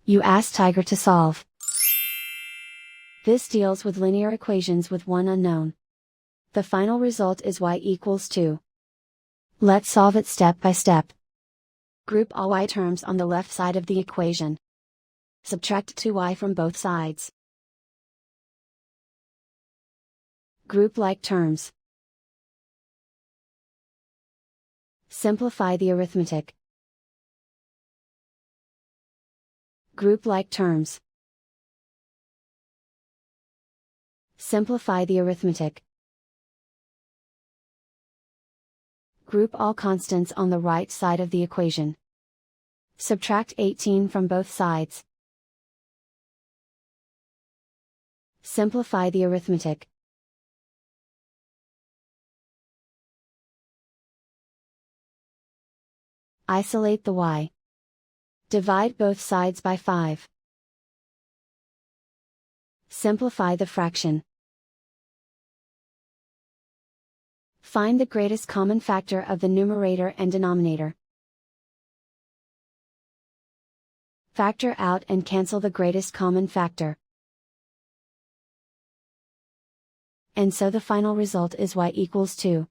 You ask Tiger to solve. This deals with linear equations with one unknown. The final result is y equals 2. Let's solve it step by step. Group all y terms on the left side of the equation. Subtract 2y from both sides. Group like terms. Simplify the arithmetic. Group like terms. Simplify the arithmetic. Group all constants on the right side of the equation. Subtract 18 from both sides. Simplify the arithmetic. Isolate the y. Divide both sides by 5. Simplify the fraction. Find the greatest common factor of the numerator and denominator. Factor out and cancel the greatest common factor. And so the final result is y equals 2.